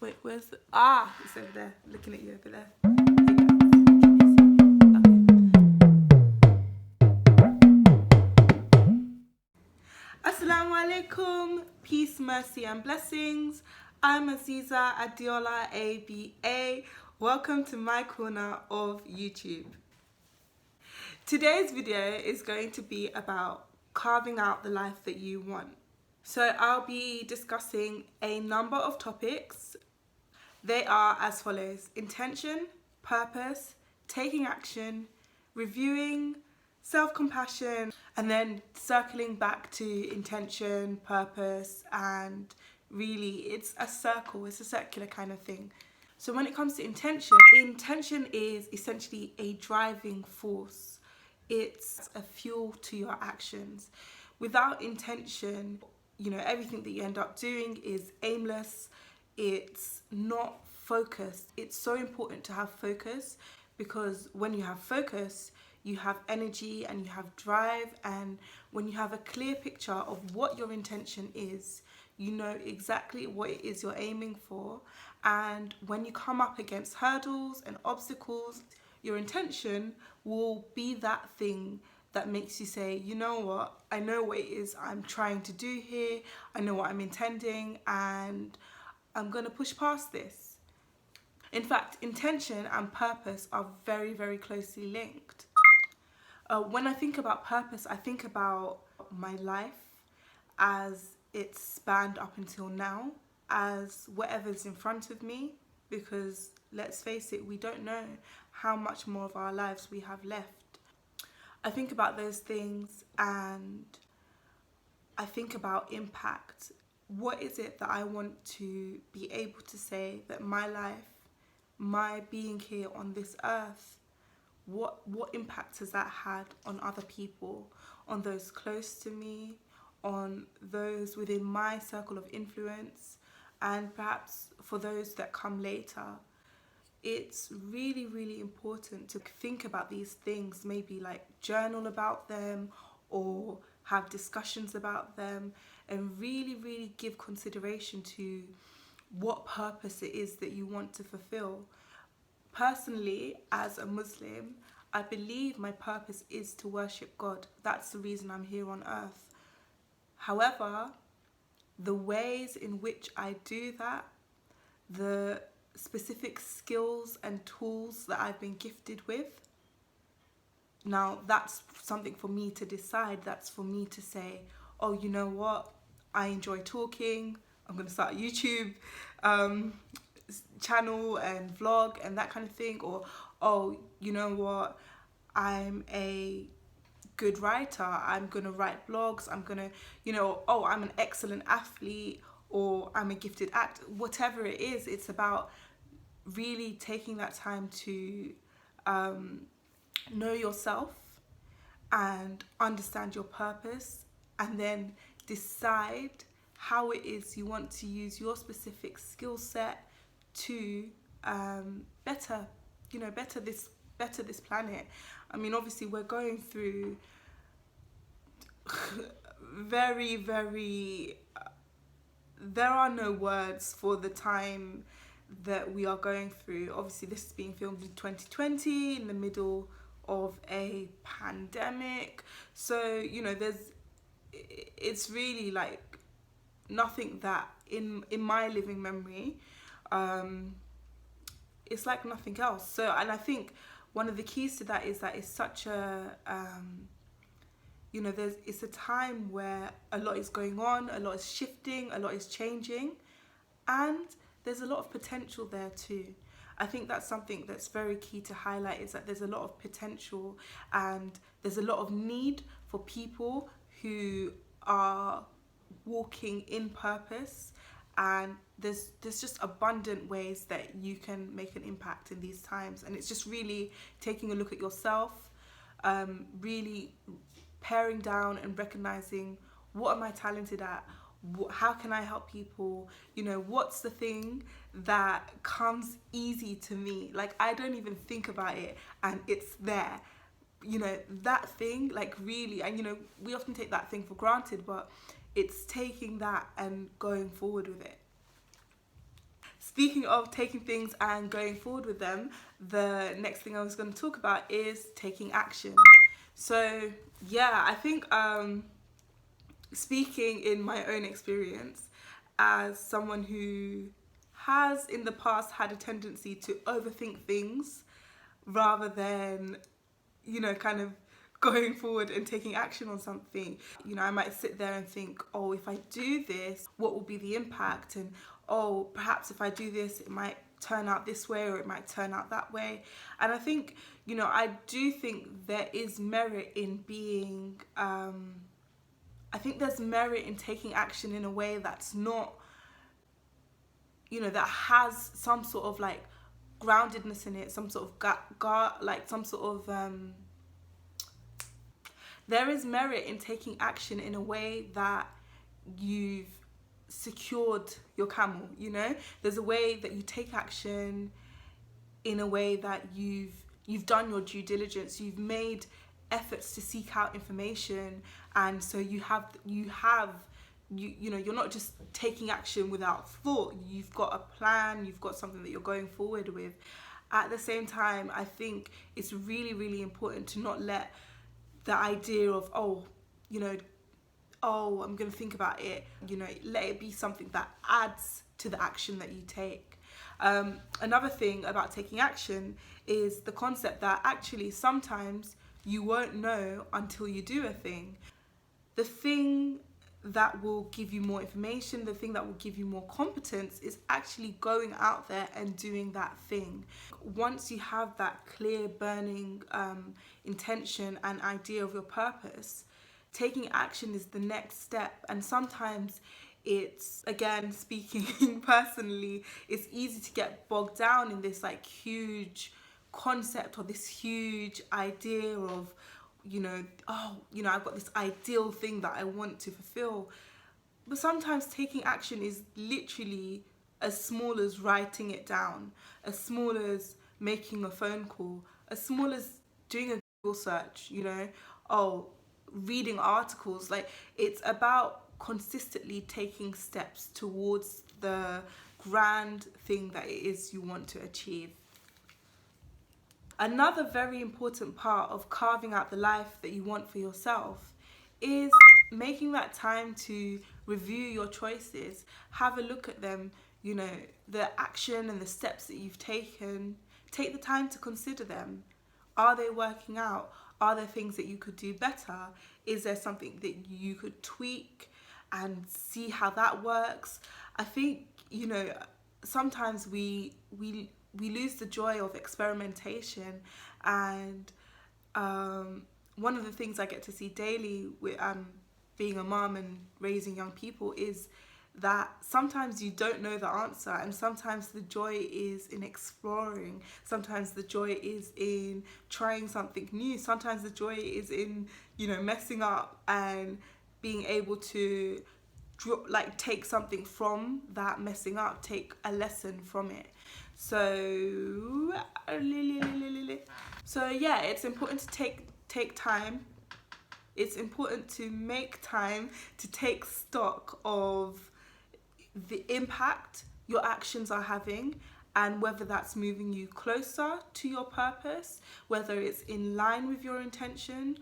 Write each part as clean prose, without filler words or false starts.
Wait, where's the... Ah, it's over there. Looking at you over there. Assalamu alaikum. Peace, mercy and blessings. I'm Aziza Adiola ABA. Welcome to my corner of YouTube. Today's video is going to be about carving out the life that you want. So I'll be discussing a number of topics. They are as follows: intention, purpose, taking action, reviewing, self-compassion, and then circling back to intention, purpose, and really it's a circle, it's a circular kind of thing. So when it comes to intention is essentially a driving force. It's a fuel to your actions. Without intention, everything that you end up doing is aimless. It's not focused. It's so important to have focus, because when you have focus, you have energy and you have drive, and when you have a clear picture of what your intention is, you know exactly what it is you're aiming for. And when you come up against hurdles and obstacles, your intention will be that thing that makes you say, you know what, I know what it is I'm trying to do here, I know what I'm intending, and I'm going to push past this. In fact, intention and purpose are very, very closely linked. When I think about purpose, I think about my life as it's spanned up until now, as whatever's in front of me, because let's face it, we don't know how much more of our lives we have left. I think about those things and I think about impact. What is it that I want to be able to say that my life, my being here on this earth, what impact has that had on other people, on those close to me, on those within my circle of influence, and perhaps for those that come later. It's really, really important to think about these things, maybe like journal about them or have discussions about them, and really, really give consideration to what purpose it is that you want to fulfill. Personally, as a Muslim, I believe my purpose is to worship God. That's the reason I'm here on earth. However, the ways in which I do that, the specific skills and tools that I've been gifted with, now that's something for me to decide. That's for me to say, oh, you know what, I enjoy talking, I'm going to start a YouTube channel and vlog and that kind of thing. Or, oh, you know what, I'm a good writer, I'm going to write blogs, I'm going to, oh, I'm an excellent athlete, or I'm a gifted actor. Whatever it is, it's about really taking that time to know yourself and understand your purpose, and then decide how it is you want to use your specific skill set to better this planet. I mean, obviously we're going through very, very there are no words for the time that we are going through. Obviously this is being filmed in 2020 in the middle of a pandemic, so it's really like nothing that in my living memory, it's like nothing else. So, and I think one of the keys to that is that it's such a it's a time where a lot is going on, a lot is shifting, a lot is changing, and there's a lot of potential there too. I think that's something that's very key to highlight, is that there's a lot of potential and there's a lot of need for people who are walking in purpose, and there's just abundant ways that you can make an impact in these times. And it's just really taking a look at yourself, really paring down and recognizing, what am I talented at? How can I help people? What's the thing that comes easy to me? Like, I don't even think about it and it's there. That thing, like, really, and we often take that thing for granted, but it's taking that and going forward with it. speaking of taking things and going forward with them, the next thing I was going to talk about is taking action. So yeah, I think speaking in my own experience as someone who has in the past had a tendency to overthink things rather than, kind of going forward and taking action on something. I might sit there and think, oh, if I do this, what will be the impact? And oh, perhaps if I do this, it might turn out this way or it might turn out that way. And I think, I do think there is merit in being, I think there's merit in taking action in a way that's not, that has some sort of like groundedness in it, some sort of like some sort of there is merit in taking action in a way that you've secured your camel. There's a way that you take action in a way that you've done your due diligence, you've made efforts to seek out information, and so you're not just taking action without thought. You've got a plan, you've got something that you're going forward with. At the same time, I think it's really, really important to not let the idea of, I'm going to think about it, let it be something that adds to the action that you take. Another thing about taking action is the concept that actually sometimes you won't know until you do a thing. The thing that will give you more information, the thing that will give you more competence is actually going out there and doing that thing. Once you have that clear burning intention and idea of your purpose, taking action is the next step. And sometimes it's, again, speaking personally, it's easy to get bogged down in this like huge concept or this huge idea of, I've got this ideal thing that I want to fulfill. But sometimes taking action is literally as small as writing it down, as small as making a phone call, as small as doing a Google search, reading articles. Like, it's about consistently taking steps towards the grand thing that it is you want to achieve. Another very important part of carving out the life that you want for yourself is making that time to review your choices, have a look at them, the action and the steps that you've taken. Take the time to consider them. Are they working out? Are there things that you could do better? Is there something that you could tweak and see how that works? I think, sometimes we lose the joy of experimentation, and one of the things I get to see daily with being a mom and raising young people is that sometimes you don't know the answer, and sometimes the joy is in exploring, sometimes the joy is in trying something new, sometimes the joy is in messing up and being able to take something from that messing up, take a lesson from it. So yeah, it's important to take time. It's important to make time to take stock of the impact your actions are having, and whether that's moving you closer to your purpose, whether it's in line with your intention,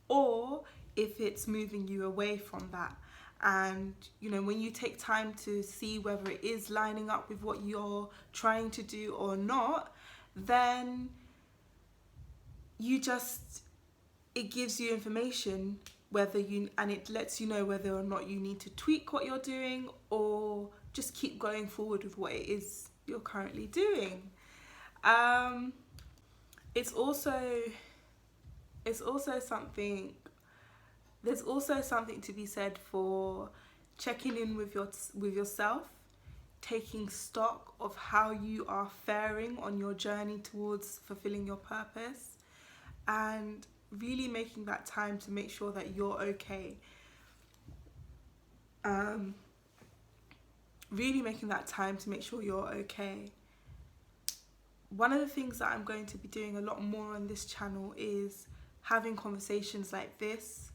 or if it's moving you away from that. And when you take time to see whether it is lining up with what you're trying to do or not, then it gives you information and it lets you know whether or not you need to tweak what you're doing or just keep going forward with what it is you're currently doing. It's also something. There's also something to be said for checking in with yourself, taking stock of how you are faring on your journey towards fulfilling your purpose, and really making that time to make sure that you're okay. Really making that time to make sure you're okay. One of the things that I'm going to be doing a lot more on this channel is having conversations like this,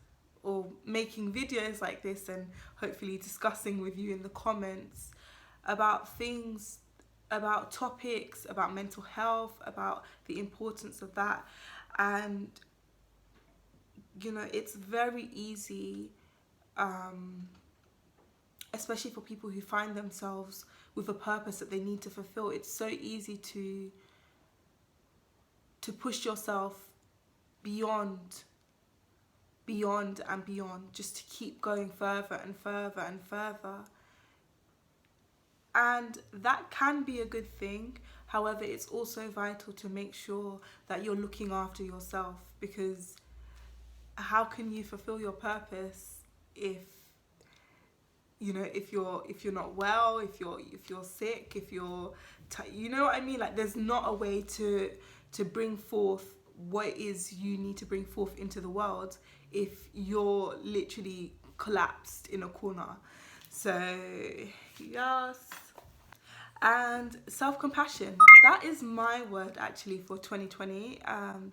or making videos like this, and hopefully discussing with you in the comments about things about topics, about mental health, about the importance of that. And you know, it's very easy, especially for people who find themselves with a purpose that they need to fulfill. It's so easy to push yourself beyond and beyond, just to keep going further and further and further. And that can be a good thing. However, it's also vital to make sure that you're looking after yourself, because how can you fulfill your purpose if if you're not well, if you're sick, if you're you know what I mean? Like, there's not a way to bring forth what it is you need to bring forth into the world if you're literally collapsed in a corner. So yes. And self-compassion, that is my word actually for 2020.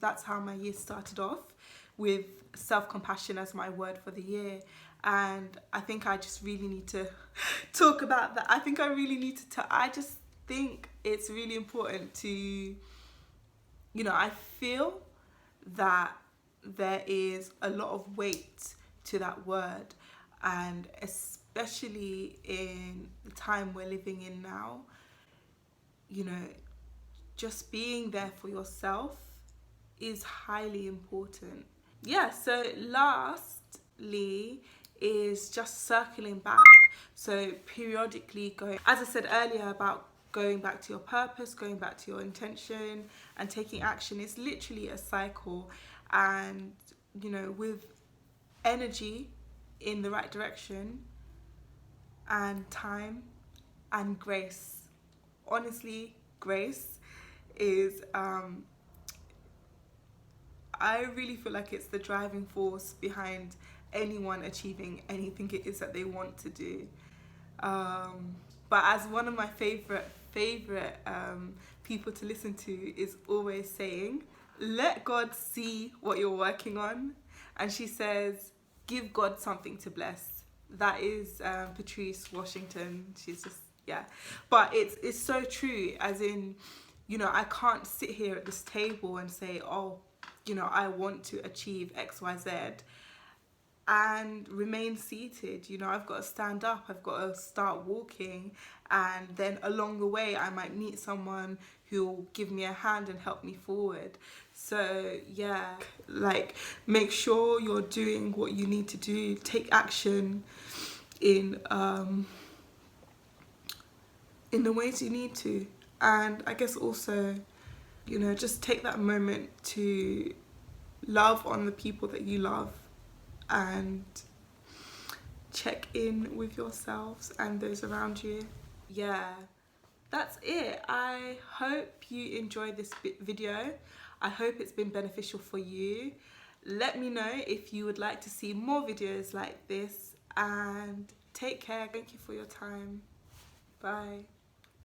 That's how my year started off, with self-compassion as my word for the year. And I think I just really need to talk about that. I think I really need to I just think it's really important to, I feel that there is a lot of weight to that word, and especially in the time we're living in now, just being there for yourself is highly important. Yeah, so lastly is just circling back. So periodically going, as I said earlier, about going back to your purpose, going back to your intention and taking action. It's literally a cycle. And, with energy in the right direction and time and grace, honestly, grace is, I really feel like it's the driving force behind anyone achieving anything it is that they want to do. But as one of my favorite people to listen to is always saying, let God see what you're working on. And she says, give God something to bless. That is Patrice Washington. She's just, yeah. But it's so true, as in, I can't sit here at this table and say, oh, I want to achieve X, Y, Z and remain seated. I've got to stand up, I've got to start walking, and then along the way I might meet someone who'll give me a hand and help me forward. So yeah, like, make sure you're doing what you need to do, take action in the ways you need to. And I guess also, just take that moment to love on the people that you love and check in with yourselves and those around you. Yeah, that's it. I hope you enjoyed this video. I hope it's been beneficial for you. Let me know if you would like to see more videos like this, and take care. Thank you for your time. Bye.